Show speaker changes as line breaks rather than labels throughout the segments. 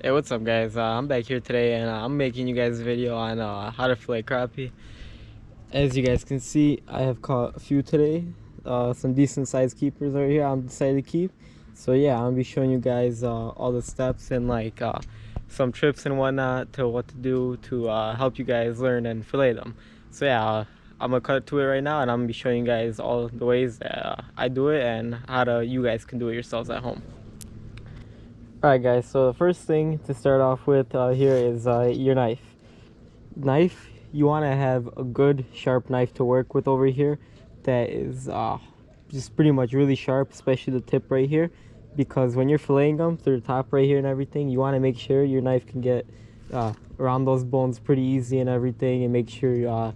Hey, what's up guys? I'm back here today and I'm making you guys a video on how to fillet crappie. As you guys can see, I have caught a few today. Some decent sized keepers right here I'm decided to keep. So yeah, I'm gonna be showing you guys all the steps and like some trips and whatnot to what to do to help you guys learn and fillet them. So yeah, I'm gonna cut to it right now and I'm gonna be showing you guys all the ways that I do it and how to you guys can do it yourselves at home. Alright guys, so the first thing to start off with here is your knife. You want to have a good sharp knife to work with over here that is just pretty much really sharp, especially the tip right here, because when you're filleting them through the top right here and everything, you want to make sure your knife can get around those bones pretty easy and everything, and make sure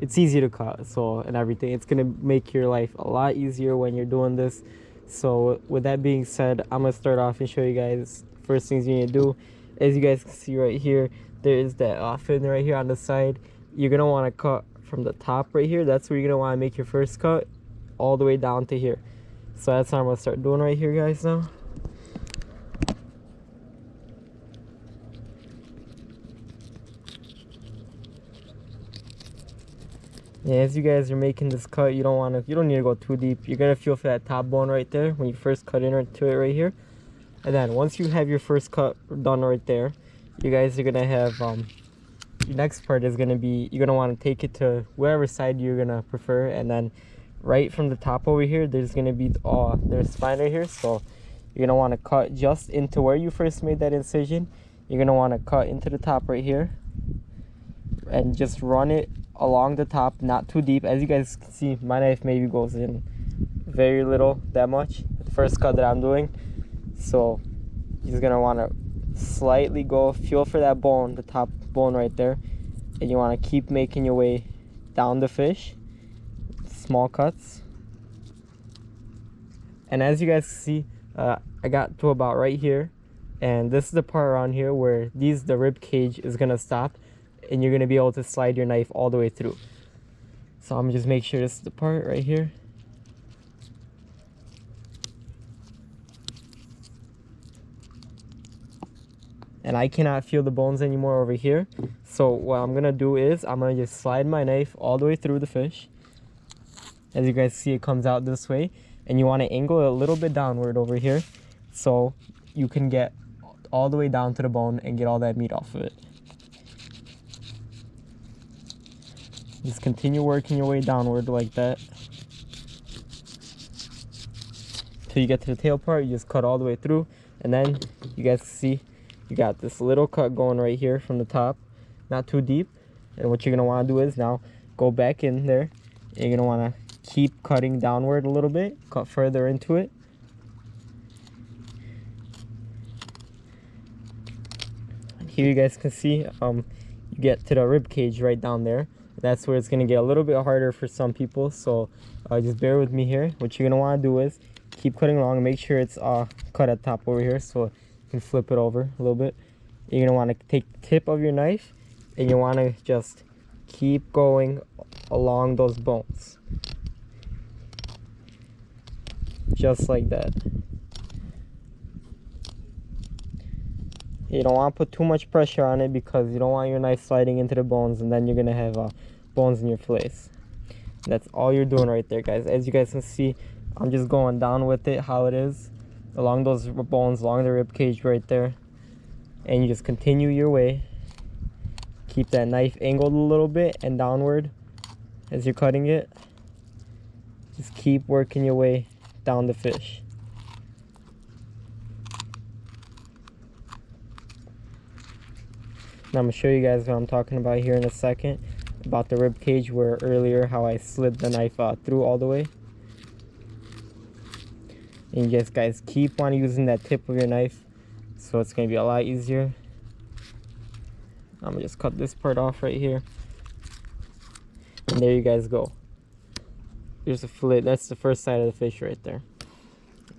it's easy to cut and everything. It's gonna make your life a lot easier when you're doing this. So with that being said, I'm gonna start off and show you guys first things you need to do. As you guys can see right here, there is that fin right here on the side. You're gonna want to cut from the top right here. That's where you're gonna want to make your first cut, all the way down to here. So that's what I'm gonna start doing right here, guys. Now yeah, as you guys are making this cut, you don't need to go too deep. You're gonna feel for that top bone right there when you first cut into it right here. And then once you have your first cut done right there, you guys are gonna have your next part is gonna be, you're gonna want to take it to whatever side you're gonna prefer, and then right from the top over here, there's gonna be there's spine right here. So you're gonna want to cut just into where you first made that incision. You're gonna want to cut into the top right here and just run it along the top, not too deep. As you guys can see, my knife maybe goes in very little, that much, the first cut that I'm doing. So you're just gonna want to slightly go, feel for that bone, the top bone right there, and you want to keep making your way down the fish, small cuts. And as you guys see, I got to about right here, and this is the part around here where the rib cage is gonna stop, and you're gonna be able to slide your knife all the way through. So I'm gonna just make sure this is the part right here. And I cannot feel the bones anymore over here. So what I'm gonna do is I'm gonna just slide my knife all the way through the fish. As you guys see, it comes out this way, and you want to angle it a little bit downward over here so you can get all the way down to the bone and get all that meat off of it. Just continue working your way downward like that till you get to the tail part. You just cut all the way through, and then you guys see you got this little cut going right here from the top, not too deep. And what you're gonna want to do is now go back in there, and you're gonna want to keep cutting downward a little bit, cut further into it. And here you guys can see you get to the rib cage right down there. That's where it's going to get a little bit harder for some people, so just bear with me here. What you're going to want to do is keep cutting along and make sure it's cut at top over here, so you can flip it over a little bit. You're going to want to take the tip of your knife, and you want to just keep going along those bones, just like that. You don't want to put too much pressure on it, because you don't want your knife sliding into the bones, and then you're going to have bones in your fillets. That's all you're doing right there, guys. As you guys can see, I'm just going down with it how it is, along those bones, along the rib cage right there. And you just continue your way. Keep that knife angled a little bit and downward as you're cutting it. Just keep working your way down the fish. Now I'm going to show you guys what I'm talking about here in a second, about the rib cage, where earlier how I slid the knife through all the way. And you guys keep on using that tip of your knife, so it's going to be a lot easier. I'm going to just cut this part off right here. And there you guys go. Here's a fillet. That's the first side of the fish right there.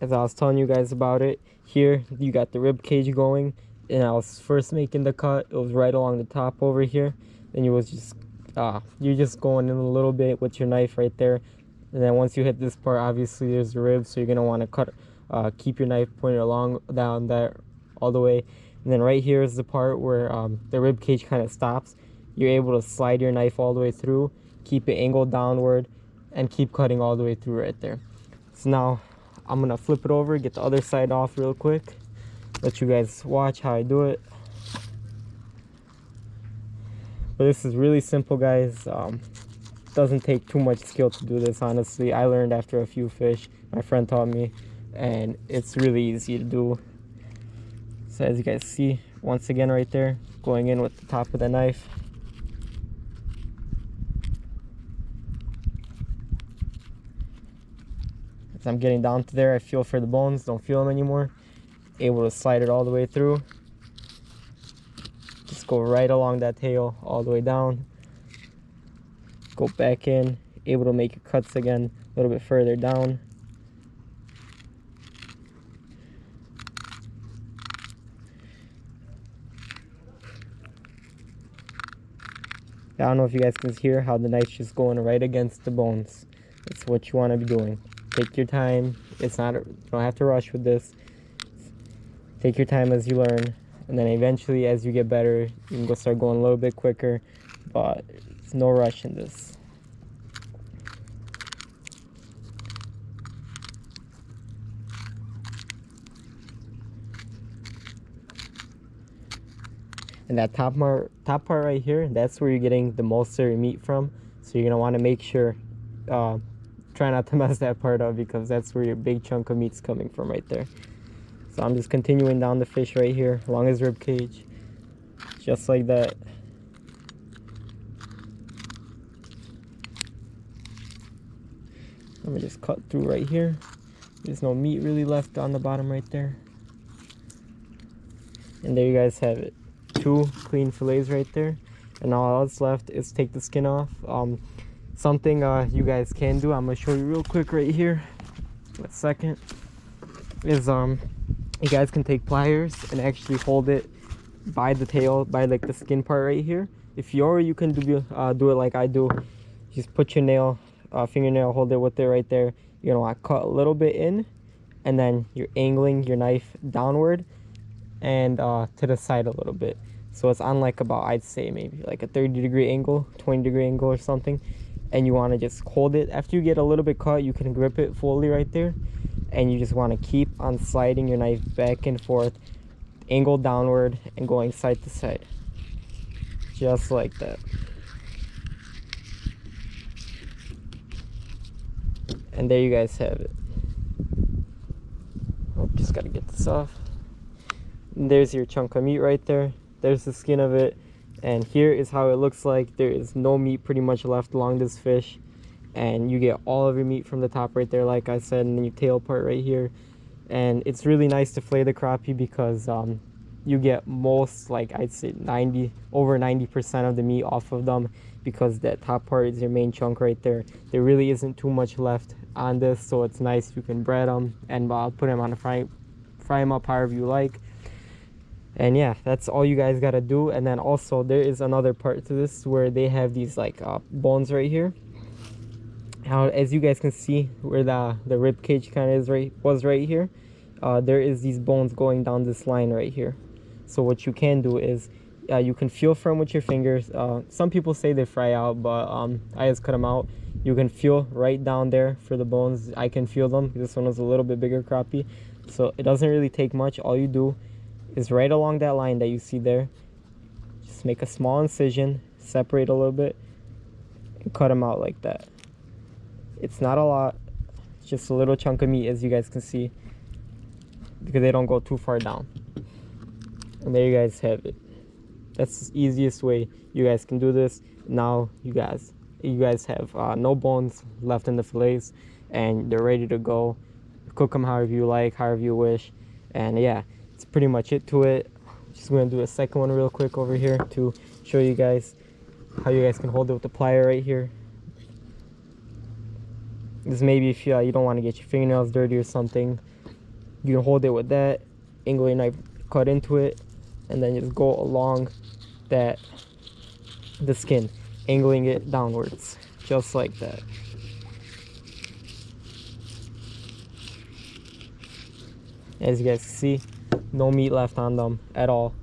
As I was telling you guys about it, here you got the rib cage going. And I was first making the cut, it was right along the top over here. Then you was just you're just going in a little bit with your knife right there. And then once you hit this part, obviously there's the ribs, so you're gonna want to cut keep your knife pointed along down there all the way. And then right here is the part where the rib cage kind of stops. You're able to slide your knife all the way through, keep it angled downward, and keep cutting all the way through right there. So now I'm gonna flip it over, get the other side off real quick, let you guys watch how I do it. But this is really simple, guys. Doesn't take too much skill to do this, honestly. I learned after a few fish. My friend taught me, and it's really easy to do. So as you guys see, once again right there, going in with the top of the knife. As I'm getting down to there, I feel for the bones, don't feel them anymore. Able to slide it all the way through. Just go right along that tail, all the way down. Go back in, able to make your cuts again a little bit further down. I don't know if you guys can hear how the knife's just going right against the bones. That's what you want to be doing. Take your time. It's not, you don't have to rush with this. Take your time as you learn, and then eventually as you get better, you can go start going a little bit quicker, but there's no rush in this. And that top part right here, that's where you're getting the most of your meat from. So you're gonna want to make sure, try not to mess that part up, because that's where your big chunk of meat's coming from right there. So I'm just continuing down the fish right here along his rib cage, just like that. I'm gonna just cut through right here. There's no meat really left on the bottom right there. And there you guys have it. 2 clean fillets right there. And now all that's left is take the skin off. Something you guys can do, I'm gonna show you real quick right here. A second. Is you guys can take pliers and actually hold it by the tail, by like the skin part right here. If you can do it like I do. Just put your fingernail, hold it with it right there. You're gonna want to cut a little bit in, and then you're angling your knife downward and to the side a little bit. So it's on like about, I'd say maybe like a 30-degree angle, 20-degree angle or something. And you want to just hold it. After you get a little bit cut, you can grip it fully right there. And you just want to keep on sliding your knife back and forth, angled downward and going side to side. Just like that. And there you guys have it. Oh, just gotta get this off. And there's your chunk of meat right there. There's the skin of it. And here is how it looks like. There is no meat pretty much left along this fish. And you get all of your meat from the top right there, like I said, and then your tail part right here. And it's really nice to fillet the crappie because you get most, like I'd say over 90% of the meat off of them, because that top part is your main chunk right there. There really isn't too much left on this, so it's nice. You can bread them and put them on a fry them up however you like. And yeah, that's all you guys gotta do. And then also there is another part to this where they have these like bones right here. Now, as you guys can see, where the rib cage kind of was right here, there is these bones going down this line right here. So what you can do is you can feel for them with your fingers. Some people say they fry out, but I just cut them out. You can feel right down there for the bones. I can feel them. This one was a little bit bigger crappie, so it doesn't really take much. All you do is right along that line that you see there, just make a small incision, separate a little bit, and cut them out like that. It's not a lot, it's just a little chunk of meat, as you guys can see, because they don't go too far down. And there you guys have it. That's the easiest way you guys can do this. Now you guys have no bones left in the fillets, and they're ready to go. Cook them however you like, however you wish. And yeah, it's pretty much it to it. Just gonna do a second one real quick over here to show you guys how you guys can hold it with the plier right here. This maybe if you don't want to get your fingernails dirty or something, you can hold it with that, angle your knife, cut into it, and then just go along the skin, angling it downwards, just like that. As you guys can see, no meat left on them at all.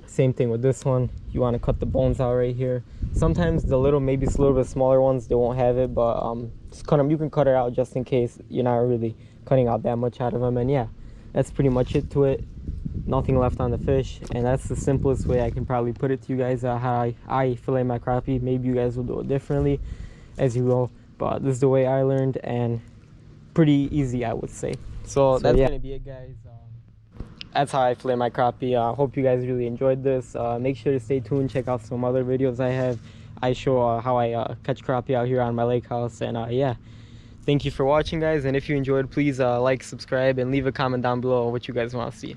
Same thing with this one. You want to cut the bones out right here. Sometimes the little, maybe it's a little bit smaller ones, they won't have it, but just cut them. You can cut it out just in case you're not really cutting out that much out of them. And yeah, that's pretty much it to it. Nothing left on the fish, and that's the simplest way I can probably put it to you guys, how I fillet my crappie. Maybe you guys will do it differently as you go, but this is the way I learned, and pretty easy, I would say. So that's gonna be it, guys. That's how I fillet my crappie. I hope you guys really enjoyed this. Make sure to stay tuned, check out some other videos I have. I show how I catch crappie out here on my lake house. And yeah, thank you for watching, guys. And if you enjoyed, please like, subscribe, and leave a comment down below what you guys want to see.